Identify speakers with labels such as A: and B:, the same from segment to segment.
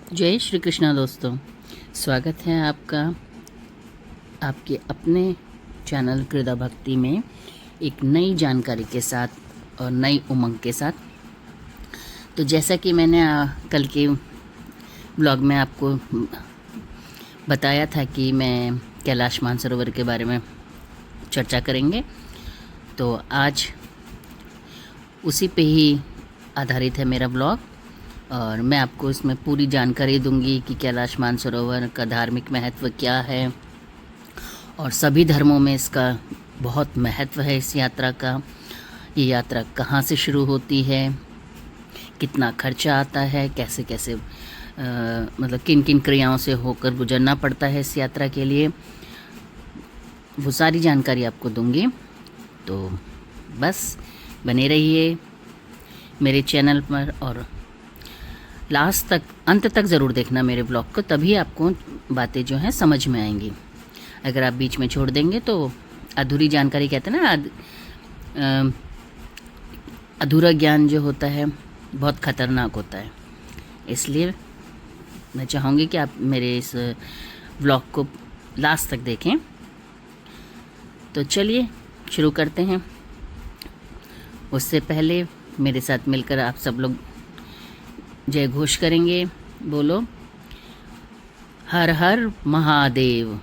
A: जय श्री कृष्णा दोस्तों, स्वागत है आपका आपके अपने चैनल कृदा भक्ति में एक नई जानकारी के साथ और नई उमंग के साथ। तो जैसा कि मैंने कल के ब्लॉग में आपको बताया था कि मैं कैलाश मानसरोवर के बारे में चर्चा करेंगे, तो आज उसी पे ही आधारित है मेरा ब्लॉग और मैं आपको इसमें पूरी जानकारी दूंगी कि कैलाश मानसरोवर का धार्मिक महत्व क्या है और सभी धर्मों में इसका बहुत महत्व है। इस यात्रा का, ये यात्रा कहाँ से शुरू होती है, कितना खर्चा आता है, कैसे कैसे मतलब किन किन क्रियाओं से होकर गुजरना पड़ता है इस यात्रा के लिए, वो सारी जानकारी आपको दूंगी। तो बस बने रहिए मेरे चैनल पर और लास्ट तक, अंत तक ज़रूर देखना मेरे ब्लॉग को, तभी आपको बातें जो हैं समझ में आएंगी। अगर आप बीच में छोड़ देंगे तो अधूरी जानकारी कहते हैं ना, अधूरा ज्ञान जो होता है बहुत ख़तरनाक होता है। इसलिए मैं चाहूँगी कि आप मेरे इस ब्लॉग को लास्ट तक देखें। तो चलिए शुरू करते हैं। उससे पहले मेरे साथ मिलकर आप सब लोग जय घोष करेंगे। बोलो हर हर महादेव।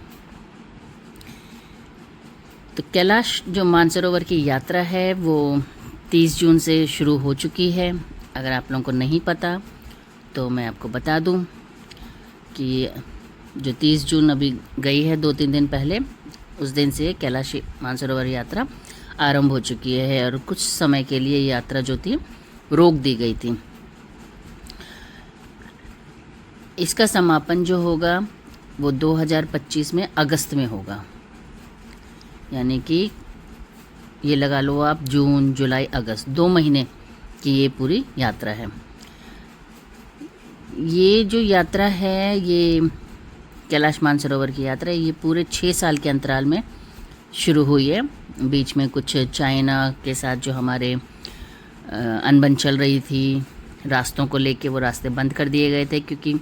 A: तो कैलाश जो मानसरोवर की यात्रा है वो 30 जून से शुरू हो चुकी है। अगर आप लोगों को नहीं पता तो मैं आपको बता दूं कि जो 30 जून अभी गई है 2-3 दिन पहले, उस दिन से कैलाश मानसरोवर यात्रा आरंभ हो चुकी है और कुछ समय के लिए यात्रा जो थी रोक दी गई थी। इसका समापन जो होगा वो 2025 में अगस्त में होगा, यानी कि ये लगा लो आप जून जुलाई अगस्त 2 महीने की ये पूरी यात्रा है। ये जो यात्रा है, ये कैलाश मानसरोवर की यात्रा है, ये पूरे 6 साल के अंतराल में शुरू हुई है। बीच में कुछ चाइना के साथ जो हमारे अनबन चल रही थी, रास्तों को लेके वो रास्ते बंद कर दिए गए थे, क्योंकि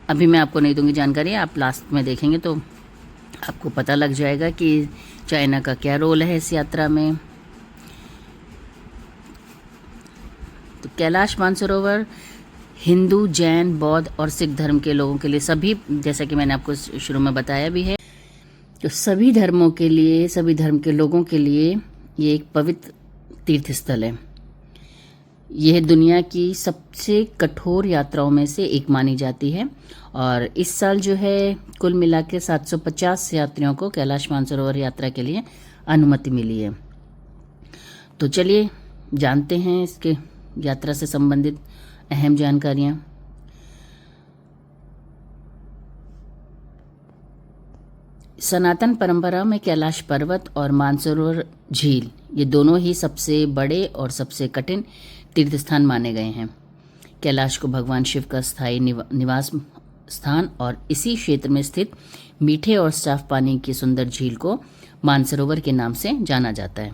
A: अभी मैं आपको नहीं दूंगी जानकारी, आप लास्ट में देखेंगे तो आपको पता लग जाएगा कि चाइना का क्या रोल है इस यात्रा में। तो कैलाश मानसरोवर हिंदू, जैन, बौद्ध और सिख धर्म के लोगों के लिए, सभी, जैसा कि मैंने आपको शुरू में बताया भी है, तो सभी धर्मों के लिए, सभी धर्म के लोगों के लिए ये एक पवित्र तीर्थ स्थल है। यह दुनिया की सबसे कठोर यात्राओं में से एक मानी जाती है और इस साल जो है कुल मिला के 750 यात्रियों को कैलाश मानसरोवर यात्रा के लिए अनुमति मिली है। तो चलिए जानते हैं इसके यात्रा से संबंधित अहम जानकारियाँ। सनातन परंपरा में कैलाश पर्वत और मानसरोवर झील, ये दोनों ही सबसे बड़े और सबसे कठिन तीर्थ स्थान माने गए हैं। कैलाश को भगवान शिव का स्थायी निवास स्थान और इसी क्षेत्र में स्थित मीठे और साफ पानी की सुंदर झील को मानसरोवर के नाम से जाना जाता है।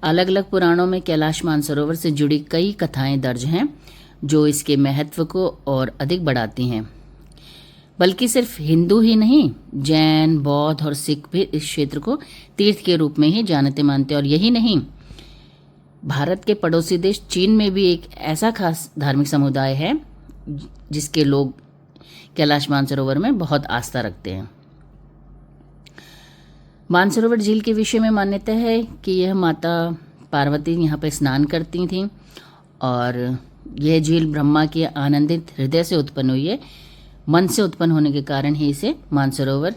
A: अलग अलग पुराणों में कैलाश मानसरोवर से जुड़ी कई कथाएं दर्ज हैं जो इसके महत्व को और अधिक बढ़ाती हैं। बल्कि सिर्फ हिंदू ही नहीं, जैन, बौद्ध और सिख भी इस क्षेत्र को तीर्थ के रूप में ही जानते मानते हैं। और यही नहीं, भारत के पड़ोसी देश चीन में भी एक ऐसा खास धार्मिक समुदाय है जिसके लोग कैलाश मानसरोवर में बहुत आस्था रखते हैं। मानसरोवर झील के विषय में मान्यता है कि यह माता पार्वती यहाँ पर स्नान करती थीं और यह झील ब्रह्मा के आनंदित हृदय से उत्पन्न हुई है। मन से उत्पन्न होने के कारण ही इसे मानसरोवर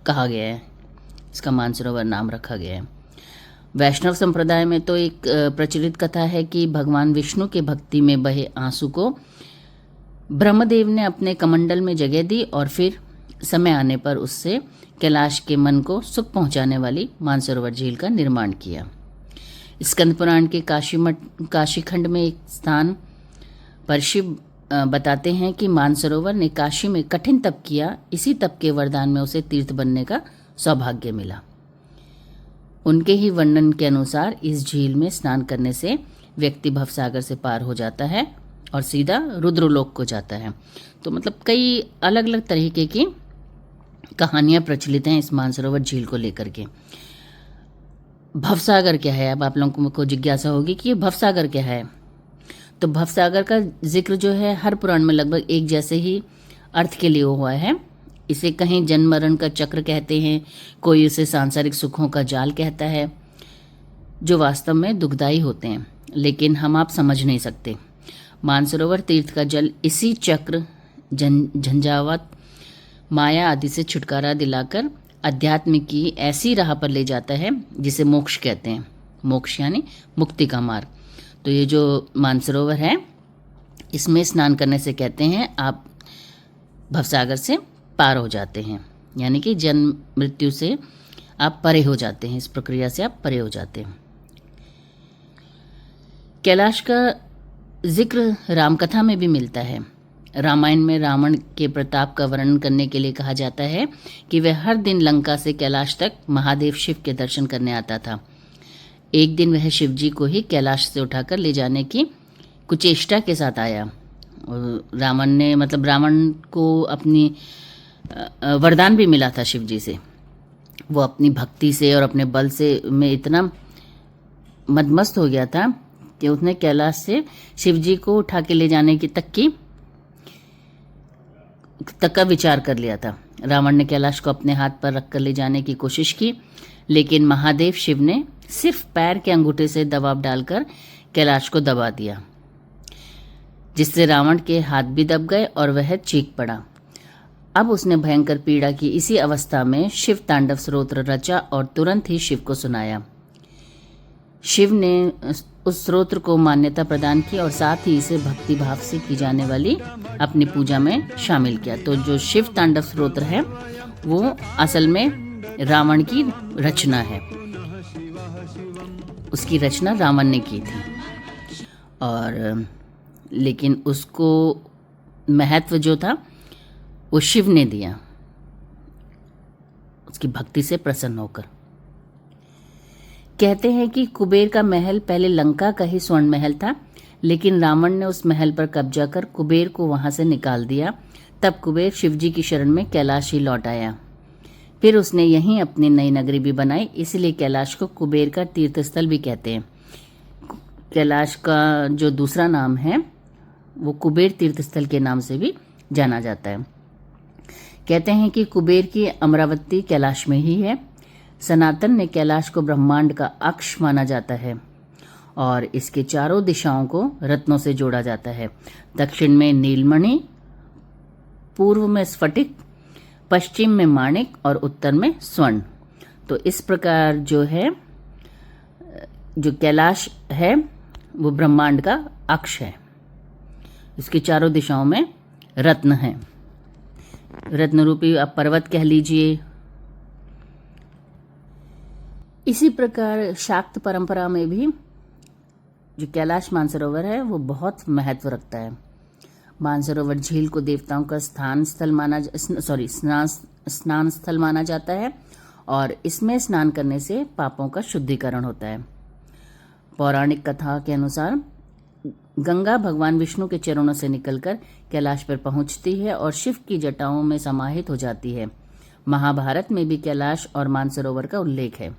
A: कहा गया है, इसका मानसरोवर नाम रखा गया है। वैष्णव संप्रदाय में तो एक प्रचलित कथा है कि भगवान विष्णु के भक्ति में बहे आंसू को ब्रह्मदेव ने अपने कमंडल में जगह दी और फिर समय आने पर उससे कैलाश के मन को सुख पहुंचाने वाली मानसरोवर झील का निर्माण किया। स्कंद पुराण के काशी खंड में एक स्थान पर शिव बताते हैं कि मानसरोवर ने काशी में कठिन तप किया, इसी तप के वरदान में उसे तीर्थ बनने का सौभाग्य मिला। उनके ही वर्णन के अनुसार इस झील में स्नान करने से व्यक्ति भवसागर से पार हो जाता है और सीधा रुद्रलोक को जाता है। तो मतलब कई अलग अलग तरीके की कहानियाँ प्रचलित हैं इस मानसरोवर झील को लेकर के। भवसागर क्या है, अब आप लोगों को जिज्ञासा होगी कि ये भवसागर क्या है। तो भवसागर का जिक्र जो है हर पुराण में लगभग एक जैसे ही अर्थ के लिए हुआ है। इसे कहीं जन्म मरण का चक्र कहते हैं, कोई उसे सांसारिक सुखों का जाल कहता है, जो वास्तव में दुखदायी होते हैं, लेकिन हम आप समझ नहीं सकते। मानसरोवर तीर्थ का जल इसी चक्र, झंझावात, माया आदि से छुटकारा दिलाकर अध्यात्म की ऐसी राह पर ले जाता है जिसे मोक्ष कहते हैं। मोक्ष यानी मुक्ति का मार्ग। तो ये जो मानसरोवर है, इसमें स्नान करने से कहते हैं आप भवसागर से पार हो जाते हैं, यानी कि जन्म मृत्यु से आप परे हो जाते हैं, इस प्रक्रिया से आप परे हो जाते हैं। कैलाश का जिक्र रामकथा में भी मिलता है। रामायण में रावण के प्रताप का वर्णन करने के लिए कहा जाता है कि वह हर दिन लंका से कैलाश तक महादेव शिव के दर्शन करने आता था। एक दिन वह शिव जी को ही कैलाश से उठाकर ले जाने की कुचेष्टा के साथ आया। और रावण को अपनी वरदान भी मिला था शिव जी से। वो अपनी भक्ति से और अपने बल से में इतना मदमस्त हो गया था कि उसने कैलाश से शिव जी को उठा के ले जाने की तक का विचार कर लिया था। रावण ने कैलाश को अपने हाथ पर रखकर ले जाने की कोशिश की, लेकिन महादेव शिव ने सिर्फ पैर के अंगूठे से दबाव डालकर कैलाश को दबा दिया, जिससे रावण के हाथ भी दब गए और वह चीख पड़ा। अब उसने भयंकर पीड़ा की इसी अवस्था में शिव तांडव स्तोत्र रचा और तुरंत ही शिव को सुनाया। शिव ने उस स्तोत्र को मान्यता प्रदान की और साथ ही इसे भक्ति भाव से की जाने वाली अपनी पूजा में शामिल किया। तो जो शिव तांडव स्तोत्र है वो असल में रावण की रचना है, उसकी रचना रावण ने की थी, और लेकिन उसको महत्व जो था वो शिव ने दिया, उसकी भक्ति से प्रसन्न होकर। कहते हैं कि कुबेर का महल पहले लंका का ही स्वर्ण महल था, लेकिन रावण ने उस महल पर कब्जा कर कुबेर को वहां से निकाल दिया। तब कुबेर शिवजी की शरण में कैलाश ही लौट आया। फिर उसने यहीं अपनी नई नगरी भी बनाई, इसलिए कैलाश को कुबेर का तीर्थस्थल भी कहते हैं। कैलाश का जो दूसरा नाम है वो कुबेर तीर्थस्थल के नाम से भी जाना जाता है। कहते हैं कि कुबेर की अमरावती कैलाश में ही है। सनातन ने कैलाश को ब्रह्मांड का अक्ष माना जाता है और इसके चारों दिशाओं को रत्नों से जोड़ा जाता है। दक्षिण में नीलमणि, पूर्व में स्फटिक, पश्चिम में माणिक और उत्तर में स्वर्ण। तो इस प्रकार जो कैलाश है वो ब्रह्मांड का अक्ष है। इसकी चारों दिशाओं में रत्न हैं, रत्न रूपी आप पर्वत कह लीजिए। इसी प्रकार शाक्त परंपरा में भी जो कैलाश मानसरोवर है वो बहुत महत्व रखता है। मानसरोवर झील को देवताओं का स्नान स्थल माना जाता है और इसमें स्नान करने से पापों का शुद्धिकरण होता है। पौराणिक कथा के अनुसार गंगा भगवान विष्णु के चरणों से निकलकर कैलाश पर पहुंचती है और शिव की जटाओं में समाहित हो जाती है। महाभारत में भी कैलाश और मानसरोवर का उल्लेख है।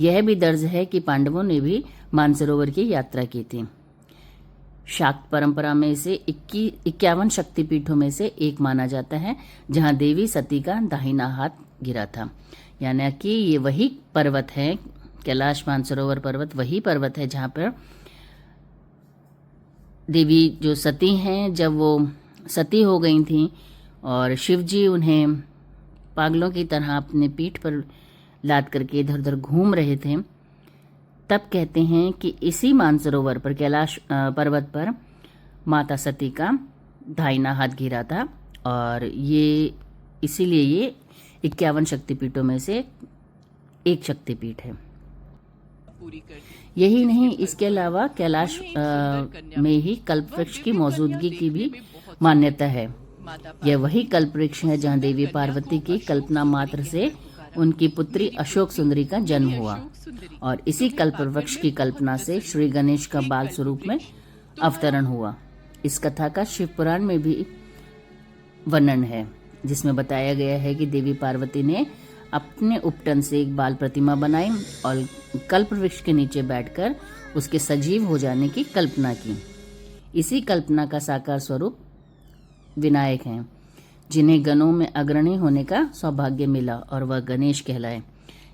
A: यह भी दर्ज है कि पांडवों ने भी मानसरोवर की यात्रा की थी। शाक्त परंपरा में इसे 51 शक्तिपीठों में से एक माना जाता है, जहां देवी सती का दाहिना हाथ गिरा था। यानी कि ये वही पर्वत है, कैलाश मानसरोवर पर्वत वही पर्वत है जहां पर देवी जो सती हैं, जब वो सती हो गई थीं और शिवजी उन्हें पागलों की तरह अपने पीठ पर लाद करके इधर उधर घूम रहे थे, तब कहते हैं कि इसी मानसरोवर पर कैलाश पर्वत पर माता सती का दाहिना हाथ गिरा था और ये इसीलिए ये 51 शक्तिपीठों में से एक शक्तिपीठ है। यही नहीं, इसके अलावा कैलाश में ही कल्पवृक्ष की मौजूदगी की भी मान्यता है। यह वही कल्पवृक्ष है जहां देवी पार्वती की कल्पना मात्र से उनकी पुत्री अशोक सुंदरी का जन्म हुआ और इसी कल्पवृक्ष की कल्पना से श्री गणेश का बाल स्वरूप में अवतरण हुआ। इस कथा का शिव पुराण में भी वर्णन है, जिसमें बताया गया है कि देवी पार्वती ने अपने उपटन से एक बाल प्रतिमा बनाई और कल्प वृक्ष के नीचे बैठकर उसके सजीव हो जाने की कल्पना की। इसी कल्पना का साकार स्वरूप विनायक हैं, जिन्हें गणों में अग्रणी होने का सौभाग्य मिला और वह गणेश कहलाए।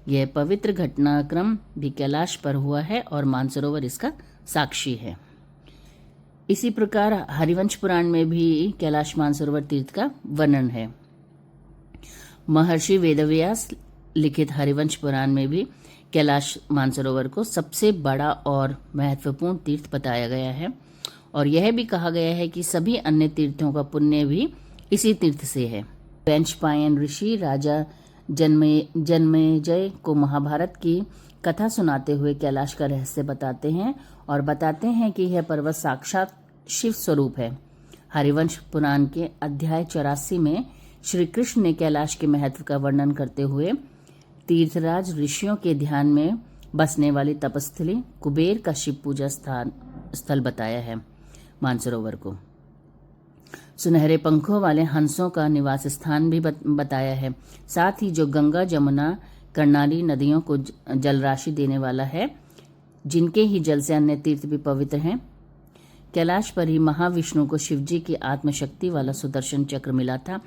A: यह पवित्र घटनाक्रम भी कैलाश पर हुआ है और मानसरोवर इसका साक्षी है। इसी प्रकार हरिवंश पुराण में भी कैलाश मानसरोवर तीर्थ का वर्णन है। महर्षि वेदव्यास लिखित हरिवंश पुराण में भी कैलाश मानसरोवर को सबसे बड़ा और महत्वपूर्ण तीर्थ बताया गया है और यह भी कहा गया है कि सभी अन्य तीर्थों का पुण्य भी इसी तीर्थ से है। वैशंपायन ऋषि राजा जन्मेजय को महाभारत की कथा सुनाते हुए कैलाश का रहस्य बताते हैं और बताते हैं कि यह पर्वत साक्षात शिव स्वरूप है। हरिवंश पुराण के अध्याय 84 में श्री कृष्ण ने कैलाश के महत्व का वर्णन करते हुए तीर्थराज ऋषियों के ध्यान में बसने वाली तपस्थली कुबेर का शिव पूजा स्थल बताया है। मानसरोवर को सुनहरे पंखों वाले हंसों का निवास स्थान भी बताया है। साथ ही जो गंगा जमुना कर्णाली नदियों को जलराशि देने वाला है, जिनके ही जल से अन्य तीर्थ भी पवित्र हैं। कैलाश पर ही महाविष्णु को शिवजी की आत्मशक्ति वाला सुदर्शन चक्र मिला था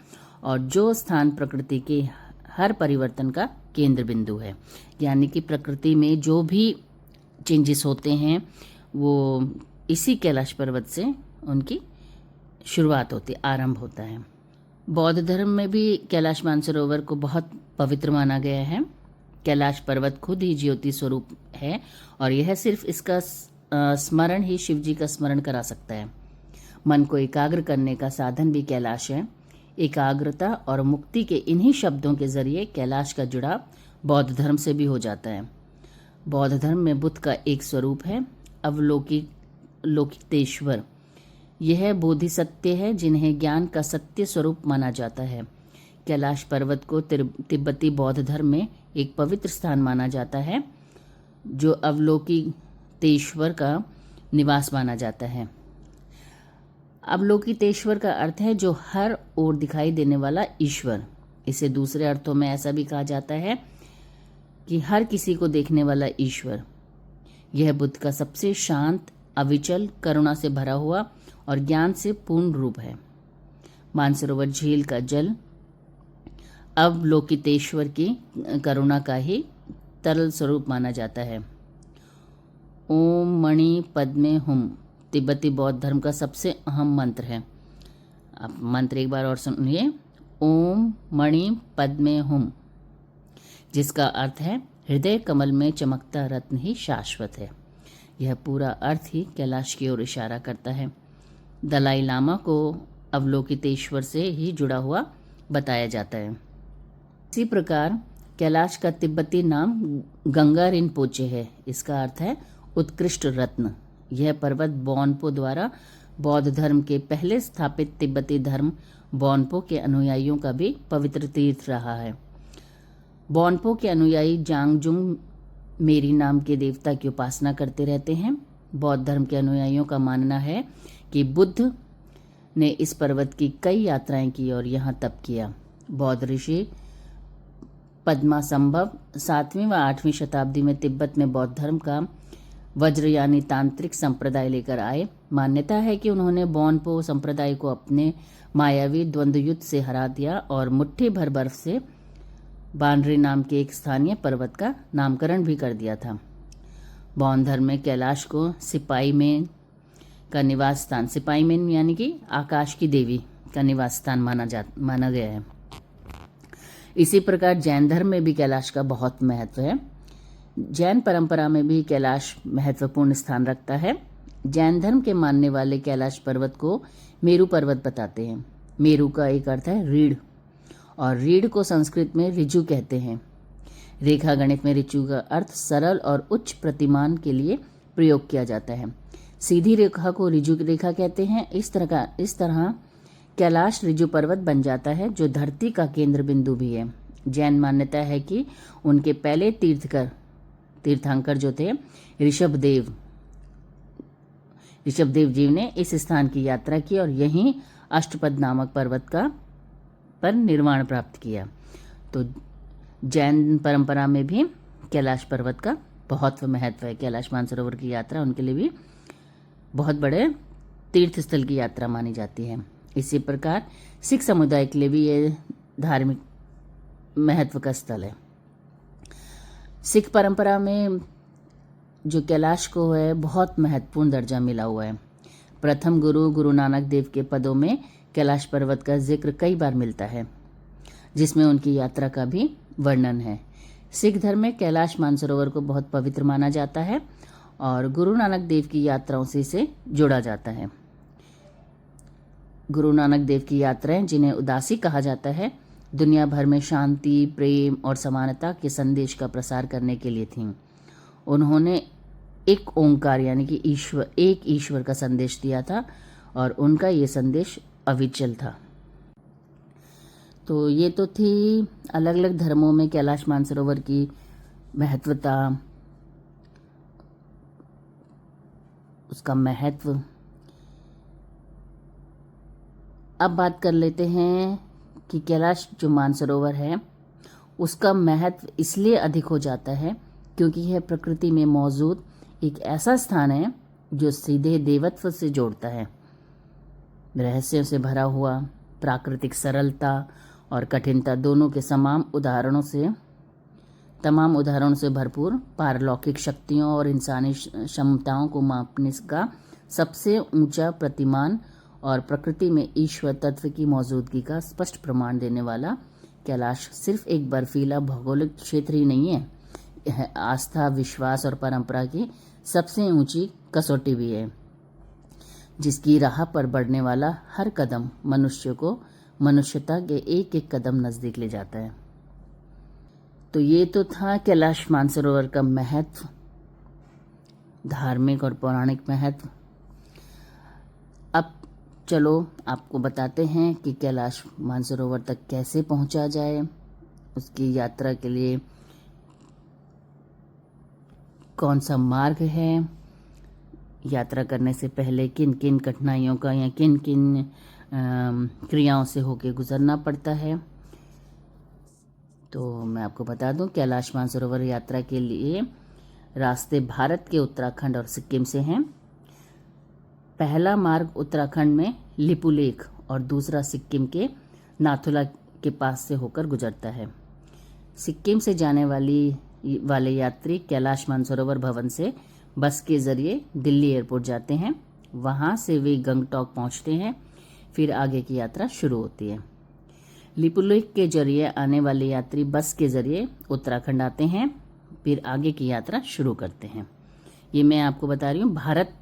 A: और जो स्थान प्रकृति के हर परिवर्तन का केंद्र बिंदु है, यानी कि प्रकृति में जो भी चेंजेस होते हैं वो इसी कैलाश पर्वत से उनकी शुरुआत होती, आरंभ होता है। बौद्ध धर्म में भी कैलाश मानसरोवर को बहुत पवित्र माना गया है। कैलाश पर्वत खुद ही ज्योति स्वरूप है और यह सिर्फ इसका स्मरण ही शिवजी का स्मरण करा सकता है। मन को एकाग्र करने का साधन भी कैलाश है। एकाग्रता और मुक्ति के इन्हीं शब्दों के जरिए कैलाश का जुड़ाव बौद्ध धर्म से भी हो जाता है। बौद्ध धर्म में बुद्ध का एक स्वरूप है अवलोकितेश्वर। यह बोधिसत्व है जिन्हें ज्ञान का सत्य स्वरूप माना जाता है। कैलाश पर्वत को तिब्बती बौद्ध धर्म में एक पवित्र स्थान माना जाता है, जो अवलोकितेश्वर का निवास माना जाता है। अवलोकितेश्वर का अर्थ है जो हर ओर दिखाई देने वाला ईश्वर। इसे दूसरे अर्थों में ऐसा भी कहा जाता है कि हर किसी को देखने वाला ईश्वर। यह बुद्ध का सबसे शांत, अविचल, करुणा से भरा हुआ और ज्ञान से पूर्ण रूप है। मानसरोवर झील का जल अवलोकितेश्वर की करुणा का ही तरल स्वरूप माना जाता है। ओम मणि पद्मे हुम तिब्बती बौद्ध धर्म का सबसे अहम मंत्र है। आप मंत्र एक बार और सुनिए। ओम मणि पद्मे हुम, जिसका अर्थ है हृदय कमल में चमकता रत्न ही शाश्वत है। यह पूरा अर्थ ही कैलाश की ओर इशारा करता है। दलाई लामा को अवलोकितेश्वर से ही जुड़ा हुआ बताया जाता है। इसी प्रकार कैलाश का तिब्बती नाम गंगा रिनपोचे है। इसका अर्थ है उत्कृष्ट रत्न। यह पर्वत बोनपो द्वारा बौद्ध धर्म के पहले स्थापित तिब्बती धर्म बोनपो के अनुयायियों का भी पवित्र तीर्थ रहा है। बोनपो के अनुयायी जांगजुंग मेरी नाम के देवता की उपासना करते रहते हैं। बौद्ध धर्म के अनुयायियों का मानना है कि बुद्ध ने इस पर्वत की कई यात्राएं की और यहाँ तप किया। बौद्ध ऋषि पद्मासंभव 7वीं व 8वीं शताब्दी में तिब्बत में बौद्ध धर्म का वज्रयानी तांत्रिक संप्रदाय लेकर आए। मान्यता है कि उन्होंने बोनपो संप्रदाय को अपने मायावी द्वंद्व युद्ध से हरा दिया और मुट्ठी भर बर्फ से बानरे नाम के एक स्थानीय पर्वत का नामकरण भी कर दिया था। बौद्ध धर्म में कैलाश को सिपाईमेन का निवास स्थान, सिपाईमेन यानी कि आकाश की देवी का निवास स्थान माना गया है। इसी प्रकार जैन धर्म में भी कैलाश का बहुत महत्व है। जैन परंपरा में भी कैलाश महत्वपूर्ण स्थान रखता है। जैन धर्म के मानने वाले कैलाश पर्वत को मेरु पर्वत बताते हैं। मेरु का एक अर्थ है रीढ़ और रीढ़ को संस्कृत में ऋजु कहते हैं। रेखा गणित में ऋजु का अर्थ सरल और उच्च प्रतिमान के लिए प्रयोग किया जाता है। सीधी रेखा को ऋजु रेखा कहते हैं। इस तरह कैलाश ऋजु पर्वत बन जाता है, जो धरती का केंद्र बिंदु भी है। जैन मान्यता है कि उनके पहले तीर्थंकर जो थे ऋषभदेव, ऋषभदेव जी ने इस स्थान की यात्रा की और यहीं अष्टपद नामक पर्वत का पर निर्वाण प्राप्त किया। तो जैन परंपरा में भी कैलाश पर्वत का बहुत महत्व है। कैलाश मानसरोवर की यात्रा उनके लिए भी बहुत बड़े तीर्थ स्थल की यात्रा मानी जाती है। इसी प्रकार सिख समुदाय के लिए भी ये धार्मिक महत्व का स्थल है। सिख परंपरा में जो कैलाश को है बहुत महत्वपूर्ण दर्जा मिला हुआ है। प्रथम गुरु गुरु नानक देव के पदों में कैलाश पर्वत का जिक्र कई बार मिलता है, जिसमें उनकी यात्रा का भी वर्णन है। सिख धर्म में कैलाश मानसरोवर को बहुत पवित्र माना जाता है और गुरु नानक देव की यात्राओं से इसे जोड़ा जाता है। गुरु नानक देव की यात्राएं, जिन्हें उदासी कहा जाता है, दुनिया भर में शांति, प्रेम और समानता के संदेश का प्रसार करने के लिए थीं। उन्होंने एक ओंकार यानी कि एक ईश्वर का संदेश दिया था और उनका ये संदेश अविचल था। तो ये तो थी अलग अलग धर्मों में कैलाश मानसरोवर की महत्वता, उसका महत्व। अब बात कर लेते हैं कि कैलाश जो मानसरोवर है उसका महत्व इसलिए अधिक हो जाता है क्योंकि यह प्रकृति में मौजूद एक ऐसा स्थान है जो सीधे देवत्व से जोड़ता है। रहस्यों से भरा हुआ, प्राकृतिक सरलता और कठिनता दोनों के तमाम उदाहरणों से भरपूर, पारलौकिक शक्तियों और इंसानी क्षमताओं को मापने का सबसे ऊंचा प्रतिमान और प्रकृति में ईश्वर तत्व की मौजूदगी का स्पष्ट प्रमाण देने वाला कैलाश सिर्फ एक बर्फीला भौगोलिक क्षेत्र ही नहीं है, यह आस्था, विश्वास और परंपरा की सबसे ऊंची कसौटी भी है, जिसकी राह पर बढ़ने वाला हर कदम मनुष्य को मनुष्यता के एक एक कदम नजदीक ले जाता है। तो ये तो था कैलाश मानसरोवर का महत्व, धार्मिक और पौराणिक महत्व। अब चलो आपको बताते हैं कि कैलाश मानसरोवर तक कैसे पहुंचा जाए, उसकी यात्रा के लिए कौन सा मार्ग है, यात्रा करने से पहले किन किन कठिनाइयों का या किन किन क्रियाओं से होकर गुजरना पड़ता है। तो मैं आपको बता दूं, कैलाश मानसरोवर यात्रा के लिए रास्ते भारत के उत्तराखंड और सिक्किम से हैं। पहला मार्ग उत्तराखंड में लिपुलेख और दूसरा सिक्किम के नाथुला के पास से होकर गुजरता है। सिक्किम से जाने वाले यात्री कैलाश मानसरोवर भवन से बस के जरिए दिल्ली एयरपोर्ट जाते हैं। वहां से वे गंगटोक पहुंचते हैं, फिर आगे की यात्रा शुरू होती है। लिपुलेख के जरिए आने वाले यात्री बस के जरिए उत्तराखंड आते हैं, फिर आगे की यात्रा शुरू करते हैं। ये मैं आपको बता रही हूँ भारत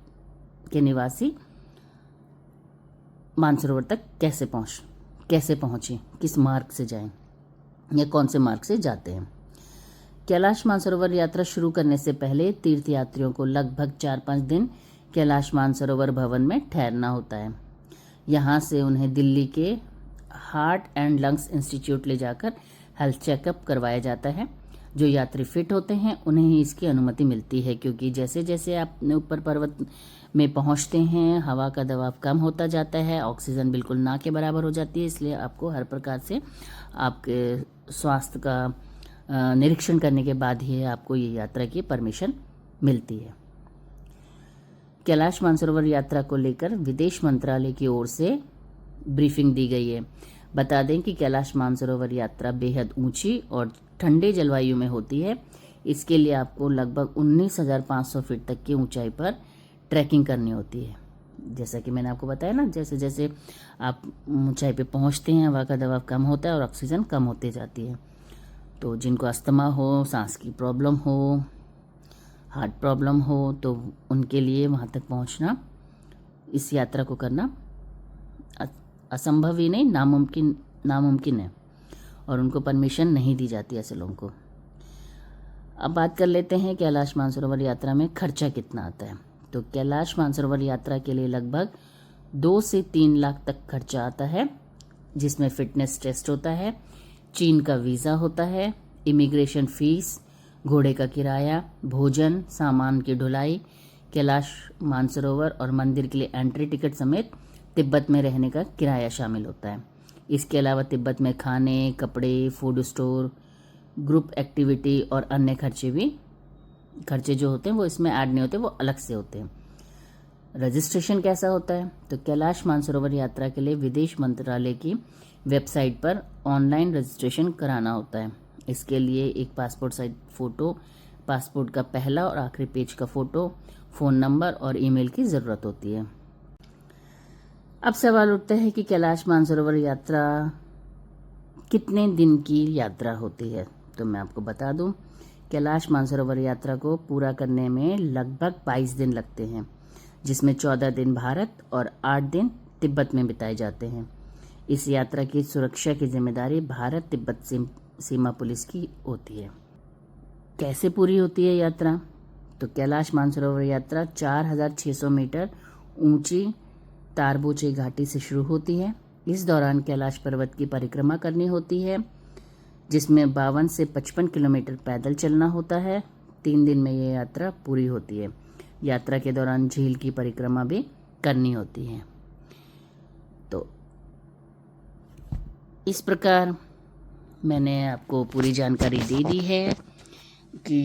A: के निवासी मानसरोवर तक कैसे पहुंचे, किस मार्ग से जाएं या कौन से मार्ग से जाते हैं। कैलाश मानसरोवर यात्रा शुरू करने से पहले तीर्थयात्रियों को लगभग 4-5 दिन कैलाश मानसरोवर भवन में ठहरना होता है। यहाँ से उन्हें दिल्ली के हार्ट एंड लंग्स इंस्टीट्यूट ले जाकर हेल्थ चेकअप करवाया जाता है। जो यात्री फिट होते हैं उन्हें ही इसकी अनुमति मिलती है, क्योंकि जैसे जैसे आप ऊपर पर्वत में पहुंचते हैं हवा का दबाव कम होता जाता है, ऑक्सीजन बिल्कुल ना के बराबर हो जाती है। इसलिए आपको हर प्रकार से आपके स्वास्थ्य का निरीक्षण करने के बाद ही आपको ये यात्रा की परमिशन मिलती है। कैलाश मानसरोवर यात्रा को लेकर विदेश मंत्रालय की ओर से ब्रीफिंग दी गई है। बता दें कि कैलाश मानसरोवर यात्रा बेहद ऊंची और ठंडे जलवायु में होती है। इसके लिए आपको लगभग 19,500 फीट तक की ऊंचाई पर ट्रैकिंग करनी होती है। जैसा कि मैंने आपको बताया ना, जैसे जैसे आप ऊंचाई पे पहुंचते हैं हवा का दबाव कम होता है और ऑक्सीजन कम होते जाती है। तो जिनको अस्थमा हो, सांस की प्रॉब्लम हो, हार्ट प्रॉब्लम हो, तो उनके लिए वहाँ तक पहुँचना, इस यात्रा को करना असंभव ही नहीं, नामुमकिन है और उनको परमिशन नहीं दी जाती ऐसे लोगों को। अब बात कर लेते हैं कैलाश मानसरोवर यात्रा में खर्चा कितना आता है। तो कैलाश मानसरोवर यात्रा के लिए लगभग 2 से 3 लाख तक खर्चा आता है, जिसमें फिटनेस टेस्ट होता है, चीन का वीज़ा होता है, इमिग्रेशन फीस, घोड़े का किराया, भोजन, सामान की ढुलाई, कैलाश मानसरोवर और मंदिर के लिए एंट्री टिकट समेत तिब्बत में रहने का किराया शामिल होता है। इसके अलावा तिब्बत में खाने, कपड़े, फूड स्टोर, ग्रुप एक्टिविटी और अन्य खर्चे जो होते हैं वो इसमें ऐड नहीं होते, वो अलग से होते हैं। रजिस्ट्रेशन कैसा होता है? तो कैलाश मानसरोवर यात्रा के लिए विदेश मंत्रालय की वेबसाइट पर ऑनलाइन रजिस्ट्रेशन कराना होता है। इसके लिए एक पासपोर्ट साइज फ़ोटो, पासपोर्ट का पहला और आखिरी पेज का फ़ोटो, फ़ोन नंबर और ईमेल की ज़रूरत होती है। अब सवाल उठता है कि कैलाश मानसरोवर यात्रा कितने दिन की यात्रा होती है? तो मैं आपको बता दूं, कैलाश मानसरोवर यात्रा को पूरा करने में लगभग 22 दिन लगते हैं, जिसमें 14 दिन भारत और 8 दिन तिब्बत में बिताए जाते हैं। इस यात्रा की सुरक्षा की जिम्मेदारी भारत तिब्बत सीमा पुलिस की होती है। कैसे पूरी होती है यात्रा? तो कैलाश मानसरोवर यात्रा 4600 मीटर ऊंची तारबोचे घाटी से शुरू होती है। इस दौरान कैलाश पर्वत की परिक्रमा करनी होती है, जिसमें 52 से 55 किलोमीटर पैदल चलना होता है। 3 दिन में ये यात्रा पूरी होती है। यात्रा के दौरान झील की परिक्रमा भी करनी होती है। तो इस प्रकार मैंने आपको पूरी जानकारी दे दी है कि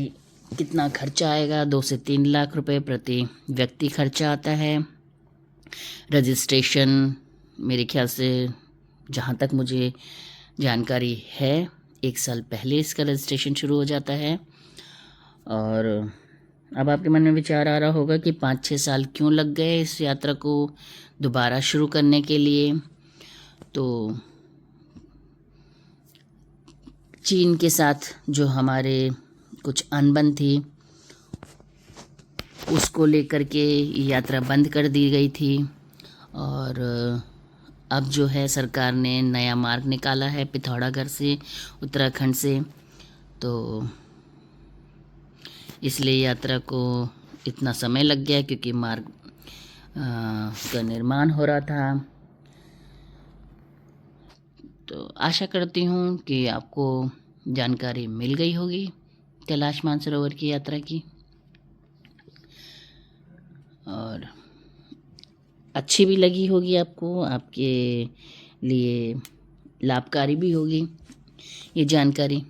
A: कितना खर्चा आएगा। 2 से 3 लाख रुपए प्रति व्यक्ति खर्चा आता है। रजिस्ट्रेशन मेरे ख्याल से, जहाँ तक मुझे जानकारी है, 1 साल पहले इसका रजिस्ट्रेशन शुरू हो जाता है। और अब आपके मन में विचार आ रहा होगा कि 5-6 साल क्यों लग गए इस यात्रा को दोबारा शुरू करने के लिए। तो चीन के साथ जो हमारे कुछ अनबन थी, उसको लेकर के यात्रा बंद कर दी गई थी। और अब जो है सरकार ने नया मार्ग निकाला है पिथौरागढ़ से, उत्तराखंड से, तो इसलिए यात्रा को इतना समय लग गया, क्योंकि मार्ग का निर्माण हो रहा था। तो आशा करती हूँ कि आपको जानकारी मिल गई होगी कैलाश मानसरोवर की यात्रा की, और अच्छी भी लगी होगी आपको, आपके लिए लाभकारी भी होगी ये जानकारी।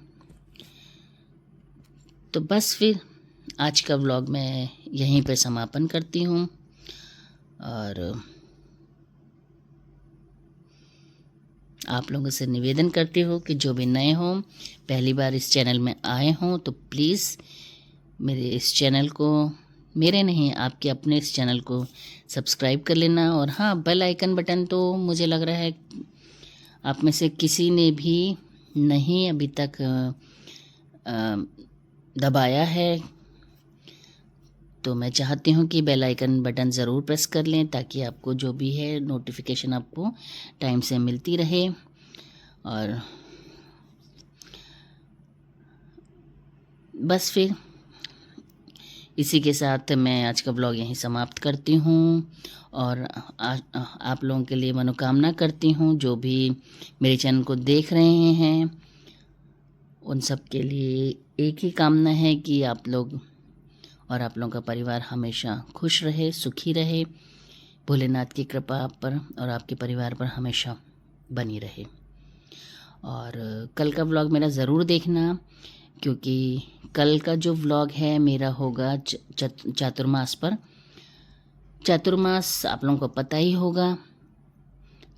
A: तो बस फिर आज का व्लॉग मैं यहीं पे समापन करती हूँ। और आप लोगों से निवेदन करती हूँ कि जो भी नए हों, पहली बार इस चैनल में आए हों, तो प्लीज़ मेरे इस चैनल को, मेरे नहीं आपके अपने इस चैनल को सब्सक्राइब कर लेना। और हाँ, बेल आइकन बटन तो मुझे लग रहा है आप में से किसी ने भी नहीं अभी तक दबाया है। तो मैं चाहती हूँ कि बेल आइकन बटन ज़रूर प्रेस कर लें, ताकि आपको जो भी है नोटिफिकेशन आपको टाइम से मिलती रहे। और बस फिर इसी के साथ मैं आज का ब्लॉग यहीं समाप्त करती हूँ। और आप लोगों के लिए मनोकामना करती हूँ, जो भी मेरे चैनल को देख रहे हैं उन सब के लिए एक ही कामना है कि आप लोग और आप लोगों का परिवार हमेशा खुश रहे, सुखी रहे। भोलेनाथ की कृपा आप पर और आपके परिवार पर हमेशा बनी रहे। और कल का व्लॉग मेरा ज़रूर देखना, क्योंकि कल का जो व्लॉग है मेरा होगा चातुर्मास पर। चातुर्मास आप लोगों को पता ही होगा,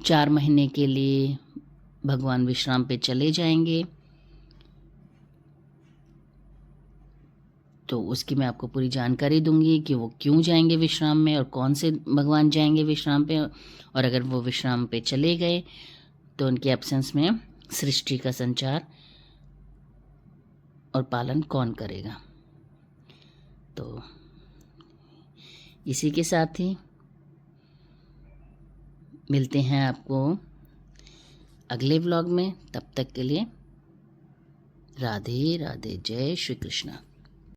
A: 4 महीने के लिए भगवान विश्राम पे चले जाएंगे। तो उसकी मैं आपको पूरी जानकारी दूंगी कि वो क्यों जाएंगे विश्राम में और कौन से भगवान जाएंगे विश्राम पे। और अगर वो विश्राम पे चले गए तो उनके एब्सेंस में सृष्टि का संचार और पालन कौन करेगा। तो इसी के साथ ही मिलते हैं आपको अगले व्लॉग में। तब तक के लिए राधे राधे, जय श्री कृष्ण।